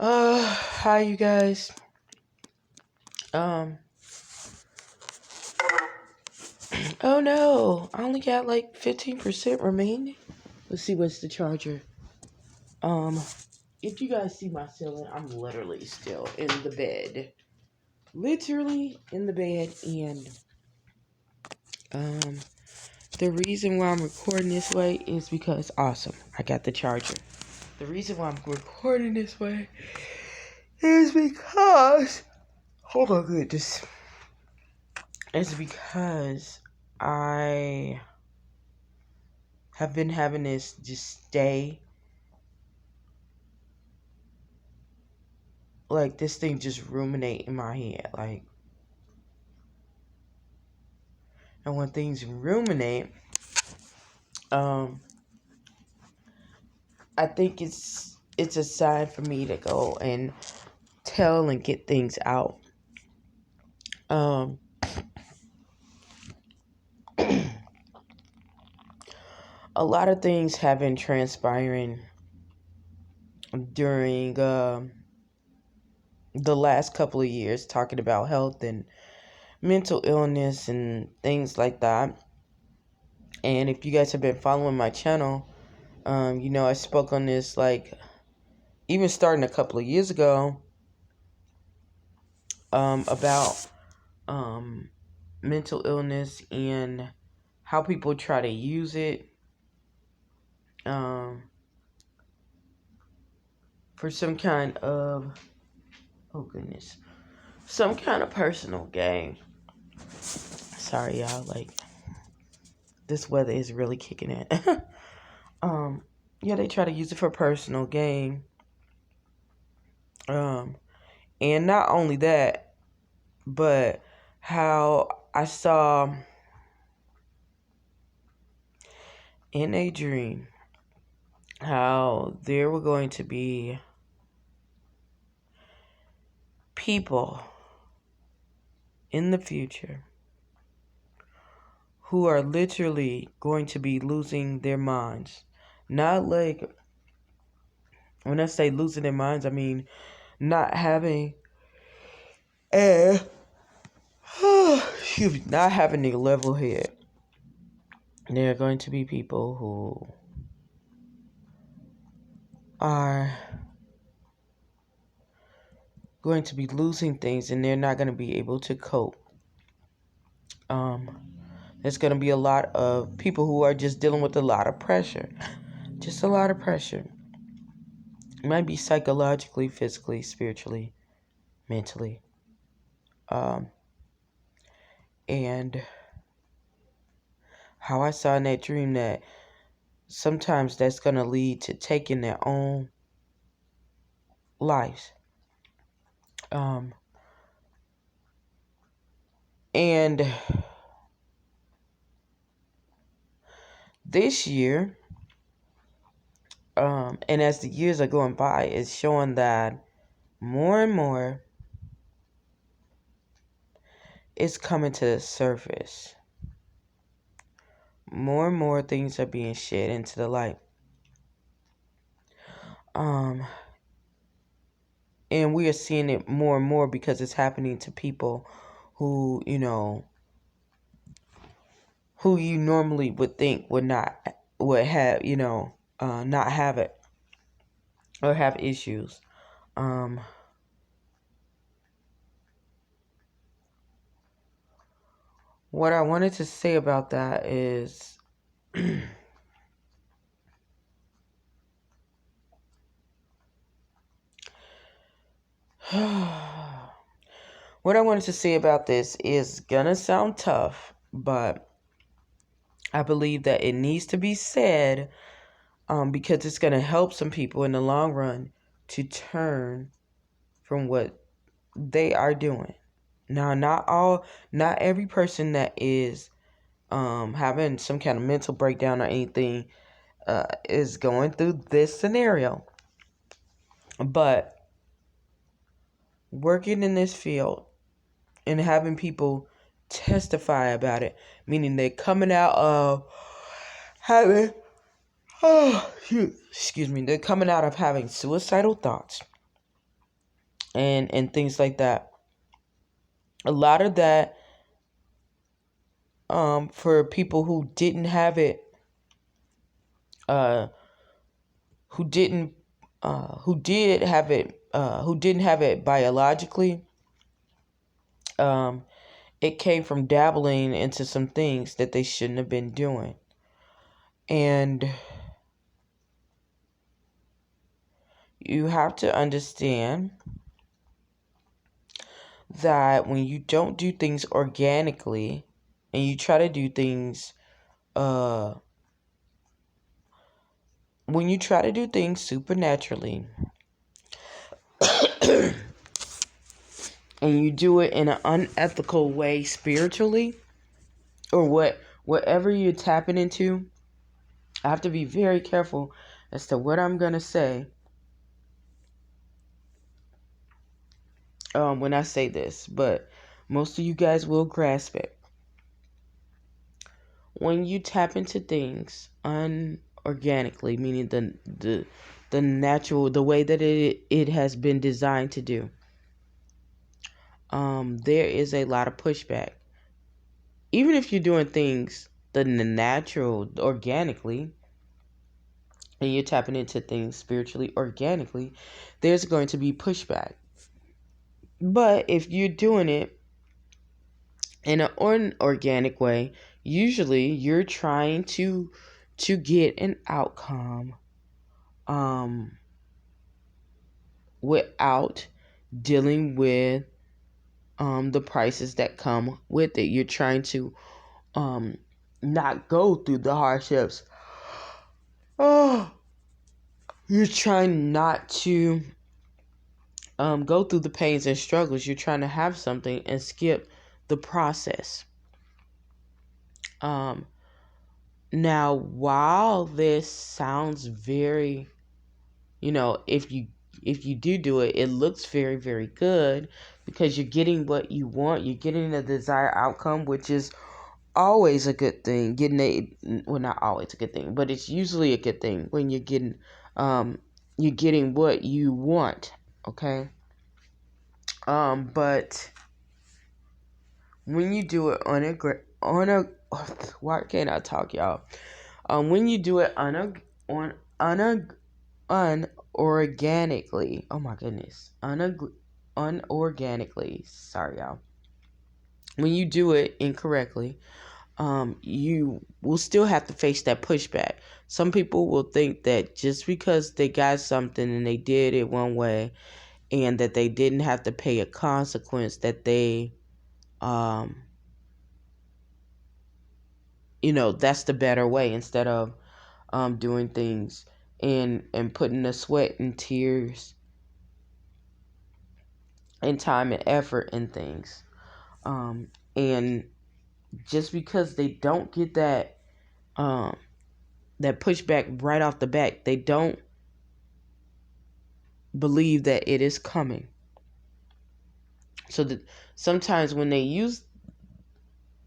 Hi you guys. Um, oh no, I only got like 15% remaining. Let's see what's the charger. Um, if you guys see my ceiling, I'm literally still in the bed. Literally in the bed, and um, the reason why I'm recording this way is because awesome, I got the charger. The reason why I'm recording this way is because hold on, goodness. It's because I have been having this just stay, like this thing just ruminate in my head, like, and when things ruminate, um I think it's a sign for me to go and tell and get things out. um a lot of things have been transpiring during the last couple of years, talking about health and mental illness and things like that. And if you guys have been following my channel, I spoke on this, like, even starting a couple of years ago, about mental illness and how people try to use it um, for some kind of, oh goodness, some kind of personal gain. Sorry, y'all, like, this weather is really kicking in. Yeah, they try to use it for personal gain. Um, and not only that, but how I saw in a dream how there were going to be people in the future who are literally going to be losing their minds. Not like, when I say losing their minds, I mean not having a, excuse me, not having a level head. There are going to be people who are going to be losing things, and they're not going to be able to cope. There's going to be a lot of people who are just dealing with a lot of pressure. Just a lot of pressure. It might be psychologically, physically, spiritually, mentally. And how I saw in that dream that sometimes that's going to lead to taking their own lives. And this year, and as the years are going by, it's showing that more and more is coming to the surface. More and more things are being shed into the light. And we are seeing it more and more because it's happening to people who, who you normally would think would have, not have it or have issues. What I wanted to say about that is what I wanted to say about this is gonna sound tough, but I believe that it needs to be said, because it's gonna help some people in the long run to turn from what they are doing. Now, not every person that is having some kind of mental breakdown or anything is going through this scenario, but working in this field and having people testify about it, meaning they're coming out of having, oh, excuse me, they're coming out of having suicidal thoughts, and things like that. A lot of that, for people who didn't have it, uh, who didn't, who did have it, who didn't have it biologically, um, it came from dabbling into some things that they shouldn't have been doing. And you have to understand that when you don't do things organically and you try to do things, when you try to do things supernaturally and you do it in an unethical way spiritually, or whatever you're tapping into, I have to be very careful as to what I'm gonna say when I say this, but most of you guys will grasp it. When you tap into things unorganically, meaning the natural, the way that it has been designed to do, there is a lot of pushback. Even if you're doing things the natural, organically, and you're tapping into things spiritually, organically, there's going to be pushback. But if you're doing it in an unorganic way, usually you're trying to get an outcome without dealing with the prices that come with it. You're trying to not go through the hardships. Oh, you're trying not to go through the pains and struggles. You're trying to have something and skip the process. Now, while this sounds very, if you do it, it looks very, very good because you're getting what you want. You're getting the desired outcome, which is always a good thing. Not always a good thing, but it's usually a good thing when you're getting what you want. Okay. But when you do it why can't I talk, y'all? When you do it unorganically, oh my goodness, unorganically. Sorry, y'all. When you do it incorrectly, you will still have to face that pushback. Some people will think that just because they got something and they did it one way, and that they didn't have to pay a consequence, that they that's the better way, instead of doing things and putting the sweat and tears and time and effort in things. And just because they don't get that pushback right off the bat, they don't believe that it is coming. So that sometimes when they use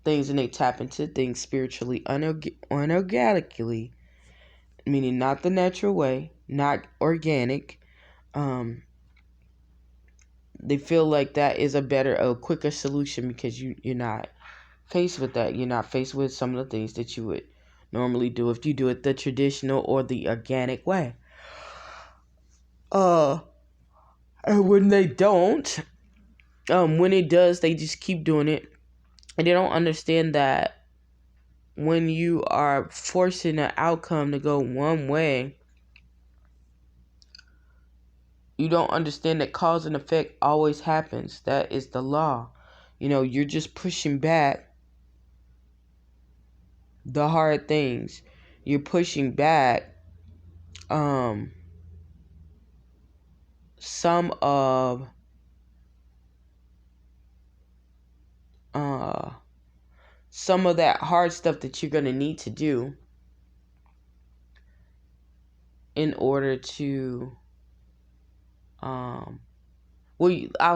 things and they tap into things spiritually unorganically, meaning not the natural way, not organic, they feel like that is a quicker solution because you're not faced with that. You're not faced with some of the things that you would normally do if you do it the traditional or the organic way. And when they don't, when it does, they just keep doing it, and they don't understand that when you are forcing an outcome to go one way, you don't understand that cause and effect always happens. That is the law. You're just pushing back the hard things. You're pushing back some of that hard stuff that you're going to need to do in order to I'll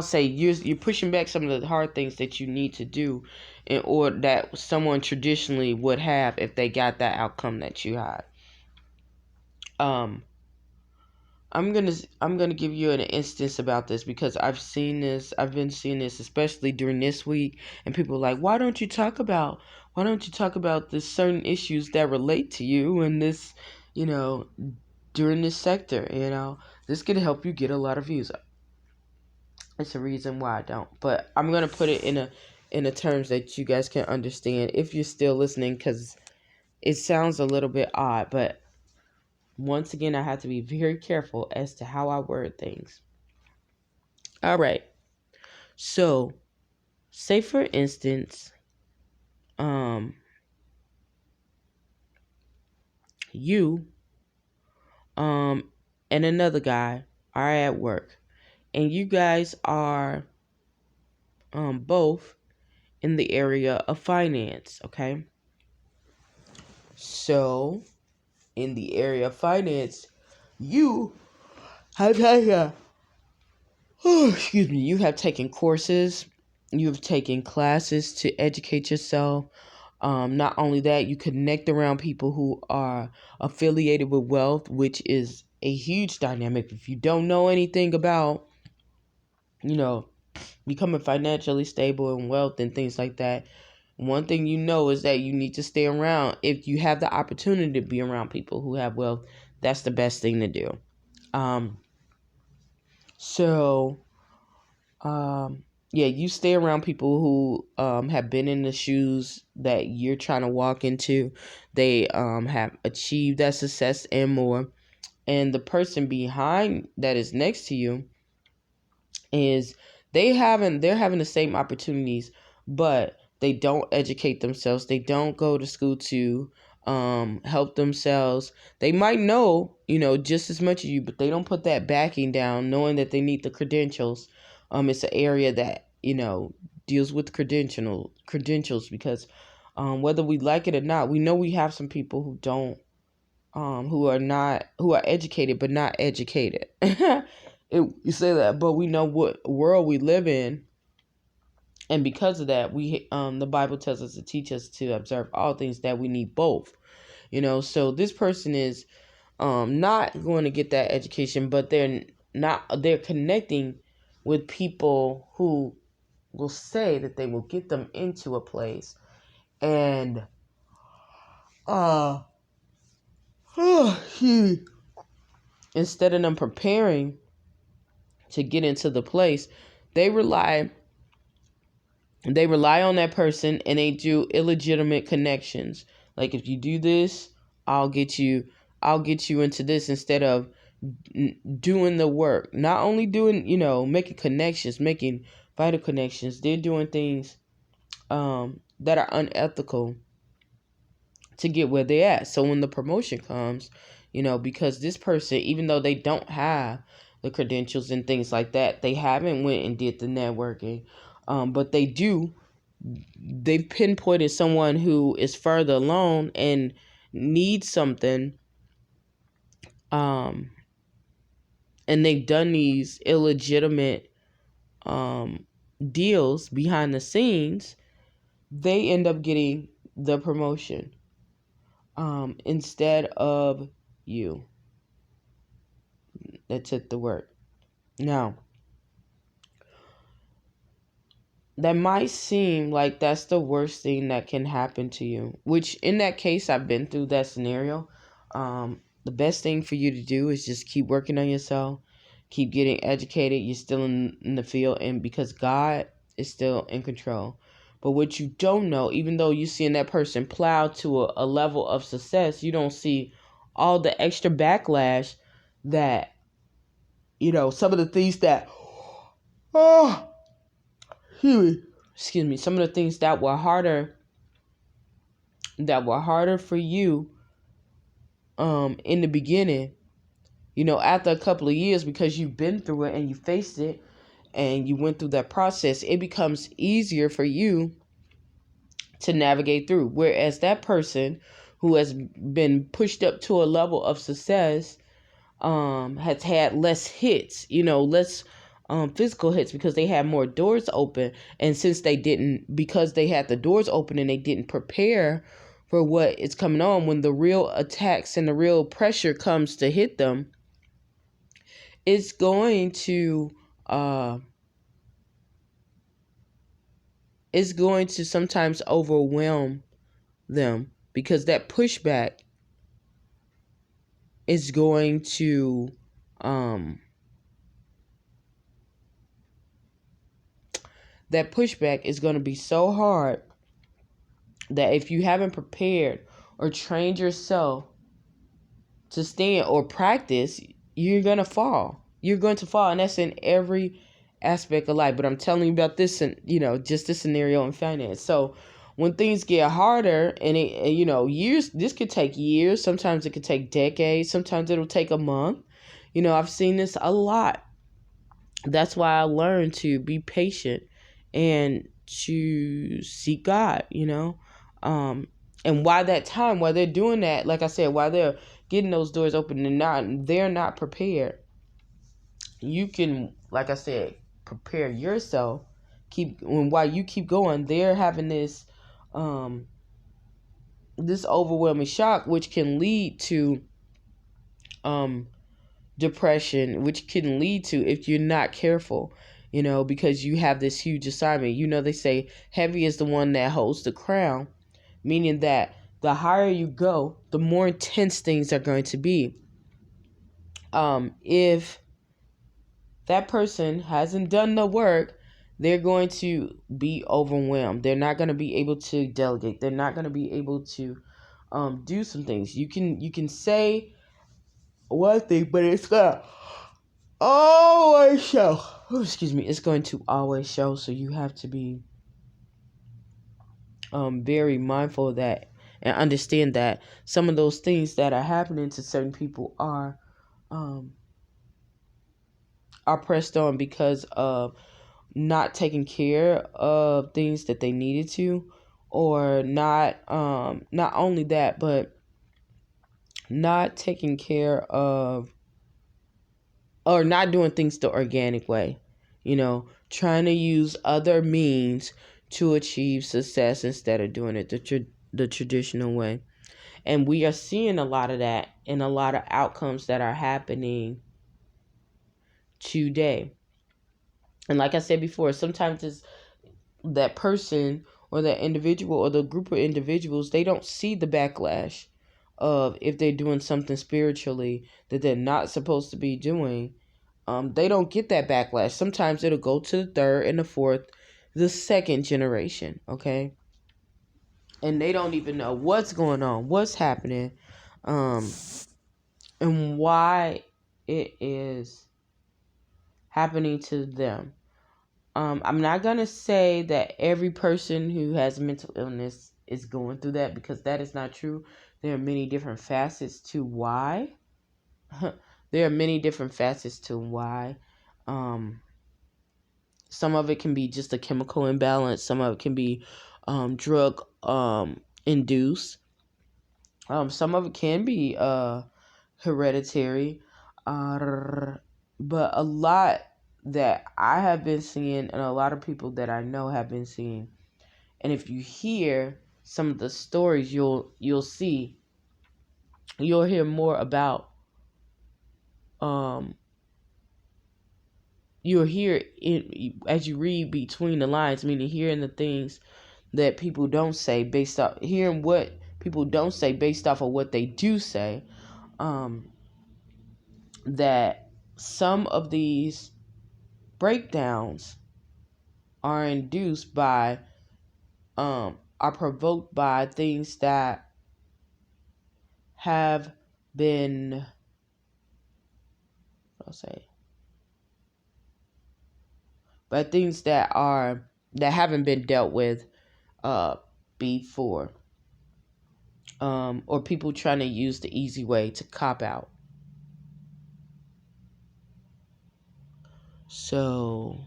say you're pushing back some of the hard things that you need to do in order that someone traditionally would have if they got that outcome that you had. I'm gonna give you an instance about this because I've been seeing this especially during this week, and people are like, why don't you talk about this certain issues that relate to you and this, you know, during this sector, this could help you get a lot of views. It's a reason why I don't, but I'm gonna put it in a terms that you guys can understand if you're still listening, because it sounds a little bit odd, but once again, I have to be very careful as to how I word things. All right. So, say for instance, you and another guy are at work, and you guys are both in the area of finance, okay? So, in the area of finance, you have taken, you have taken courses, you have taken classes to educate yourself. Not only that, you connect around people who are affiliated with wealth, which is a huge dynamic. If you don't know anything about, becoming financially stable and wealth and things like that, one thing you know is that you need to stay around. If you have the opportunity to be around people who have wealth, that's the best thing to do. So, yeah, you stay around people who have been in the shoes that you're trying to walk into. They have achieved that success and more. And the person behind that is next to you is they're having the same opportunities, but they don't educate themselves. They don't go to school to help themselves. They might know, just as much as you, but they don't put that backing down, knowing that they need the credentials. It's an area that, deals with credentials because whether we like it or not, we know we have some people who don't, who are educated but not educated. You say that, but we know what world we live in, and because of that, the Bible tells us to teach us to observe all things, that we need both. So this person is not going to get that education, but they're connecting with people who will say that they will get them into a place, and instead of them preparing to get into the place, they rely on that person, and they do illegitimate connections. Like, if you do this, I'll get you into this, instead of doing the work. Not only doing, making connections, making vital connections, they're doing things that are unethical to get where they're at. So when the promotion comes, because this person, even though they don't have the credentials and things like that, they haven't went and did the networking, but they've pinpointed someone who is further along and needs something, and they've done these illegitimate deals behind the scenes. They end up getting the promotion instead of you that took the work. Now, that might seem like that's the worst thing that can happen to you, which in that case, I've been through that scenario. The best thing for you to do is just keep working on yourself, keep getting educated. You're still in the field, and because God is still in control. But what you don't know, even though you're seeing that person plow to a level of success, you don't see all the extra backlash that, some of the things that, excuse me, some of the things that were harder for you in the beginning, after a couple of years, because you've been through it and you faced it and you went through that process, it becomes easier for you to navigate through. Whereas that person who has been pushed up to a level of success has had less hits, less physical hits, because they had more doors open. And since because they had the doors open and they didn't prepare for what is coming on, when the real attacks and the real pressure comes to hit them, it's going to uh it's going to sometimes overwhelm them, because that pushback is going to um that pushback is going to be so hard that if you haven't prepared or trained yourself to stand or practice, you're going to fall. You're going to fall. And that's in every aspect of life. But I'm telling you about this, and just this scenario in finance. So when things get harder, and years, this could take years. Sometimes it could take decades. Sometimes it'll take a month. I've seen this a lot. That's why I learned to be patient and to seek God, and while they're doing that, like I said, while they're getting those doors open and they're not prepared, you can, like I said, prepare yourself. While you keep going, they're having um, this overwhelming shock, which can lead to um, depression, which can lead to, if you're not careful, because you have this huge assignment. They say heavy is the one that holds the crown, meaning that the higher you go, the more intense things are going to be. If that person hasn't done the work, they're going to be overwhelmed. They're not going to be able to delegate. They're not going to be able to do some things. You can say one thing, but it's gonna always show. Oh, excuse me. It's going to always show. So you have to be very mindful of that, and understand that some of those things that are happening to certain people um, are pressed on because of not taking care of things that they needed to, or not only that, but not taking care of, or not doing things the organic way, trying to use other means to achieve success instead of doing it the traditional way. And we are seeing a lot of that in a lot of outcomes that are happening today. And like I said before, sometimes it's that person or that individual or the group of individuals, they don't see the backlash of if they're doing something spiritually that they're not supposed to be doing. They don't get that backlash. Sometimes it'll go to the third and the fourth, the second generation, okay? And they don't even know what's going on, what's happening, and why it is happening to them. I'm not going to say that every person who has mental illness is going through that, because that is not true. There are many different facets to why. There are many different facets to why. Some of it can be just a chemical imbalance. Some of it can be drug induced. Some of it can be hereditary. But a lot that I have been seeing, and a lot of people that I know have been seeing, and if you hear some of the stories, you'll hear more about you'll hear it as you read between the lines, meaning hearing the things that people don't say, based off hearing what people don't say based off of what they do say. That some of these breakdowns are induced by are provoked by things that have been, I'll say, by things that haven't been dealt with before, or people trying to use the easy way to cop out. So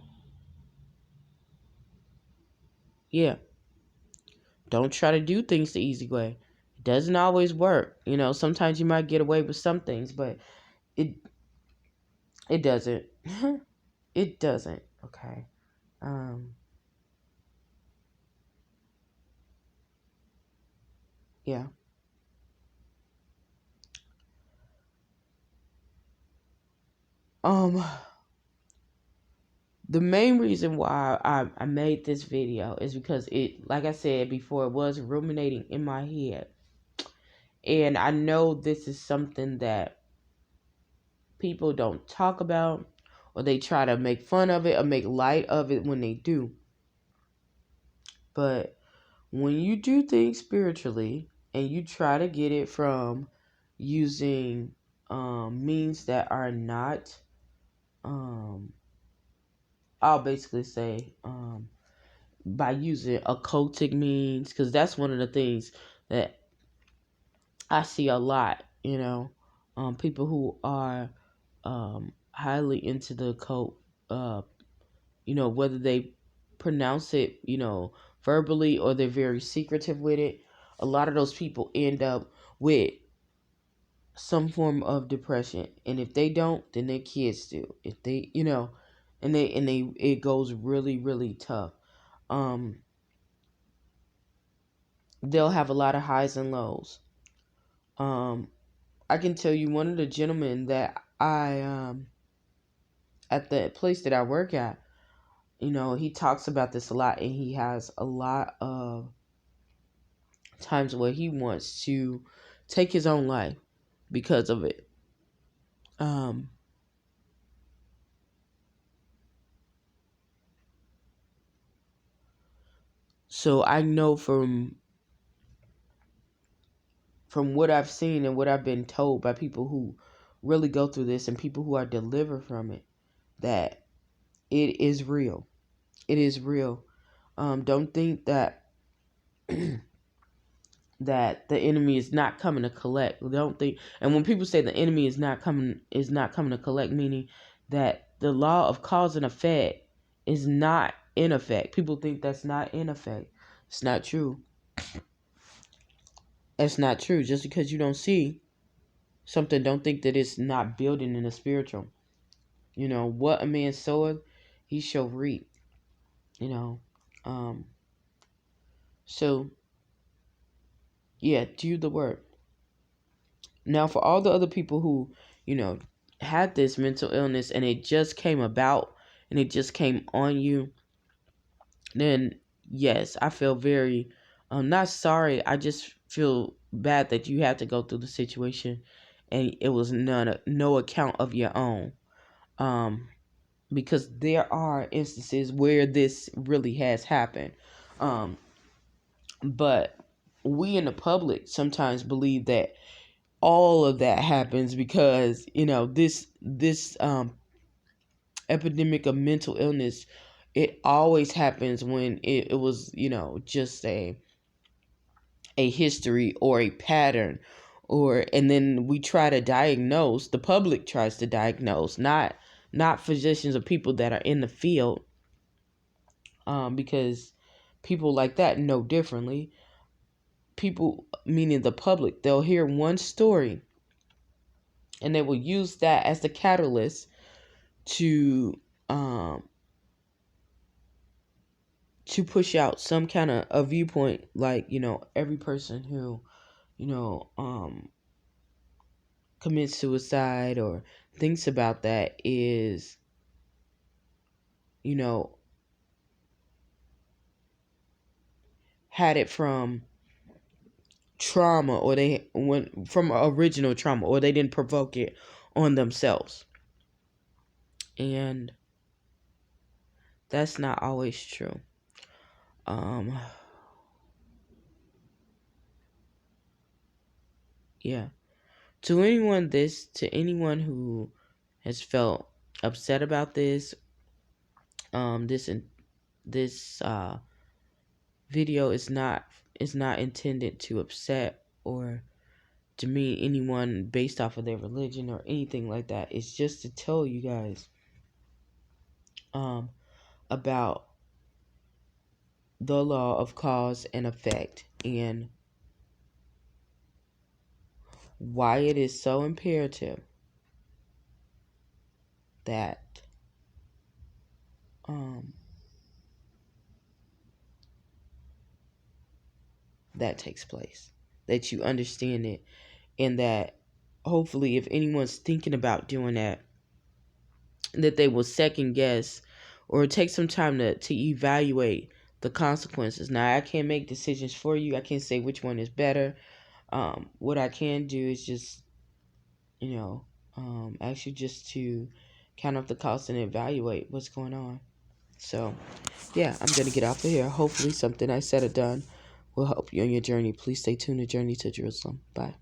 yeah, don't try to do things the easy way. It doesn't always work. Sometimes you might get away with some things, but it doesn't. It doesn't. Okay. Yeah. Um, the main reason why I made this video is because it, like I said before, it was ruminating in my head. And I know this is something that people don't talk about, or they try to make fun of it or make light of it when they do. But when you do things spiritually and you try to get it from using means that are not, I'll basically say, by using occultic means, because that's one of the things that I see a lot, people who are highly into the occult, whether they pronounce it, verbally, or they're very secretive with it. A lot of those people end up with some form of depression, and if they don't, then their kids do. If they, and they it goes really, really tough. Um, they'll have a lot of highs and lows. I can tell you one of the gentlemen that I at the place that I work at, he talks about this a lot, and he has a lot of times where he wants to take his own life because of it. So I know from what I've seen and what I've been told by people who really go through this and people who are delivered from it, that it is real. It is real. Don't think that that the enemy is not coming to collect. Don't think. And when people say the enemy is not coming to collect, meaning that the law of cause and effect is not in effect. People think that's not in effect. It's not true. That's not true. Just because you don't see something, don't think that it's not building in the spiritual. What a man soweth, he shall reap. You know. Um. So yeah, do the work. Now, for all the other people who, had this mental illness and it just came about and it just came on you, then yes, I feel very, not sorry. I just feel bad that you had to go through the situation and it was no account of your own. Because there are instances where this really has happened. But we in the public sometimes believe that all of that happens because this epidemic of mental illness, it always happens when it was just a history or a pattern, and then we try to diagnose. The public tries to diagnose, not physicians or people that are in the field, because people like that know differently. People, meaning the public, they'll hear one story and they will use that as the catalyst to um to push out some kind of a viewpoint, like every person who you know um commits suicide or thinks about that is you know had it from trauma, or they went from original trauma, or they didn't provoke it on themselves, and that's not always true. um yeah. To anyone who has felt upset about this, um this in this video is not intended to upset or demean anyone based off of their religion or anything like that. It's just to tell you guys about the law of cause and effect, and why it is so imperative that um that takes place, that you understand it, and that hopefully if anyone's thinking about doing that, that they will second guess or take some time to evaluate the consequences. Now, I can't make decisions for you. I can't say which one is better. What I can do is just, ask you just to count up the cost and evaluate what's going on. So, yeah, I'm going to get off of here. Hopefully something I said or done will help you on your journey. Please stay tuned to Journey to Jerusalem. Bye.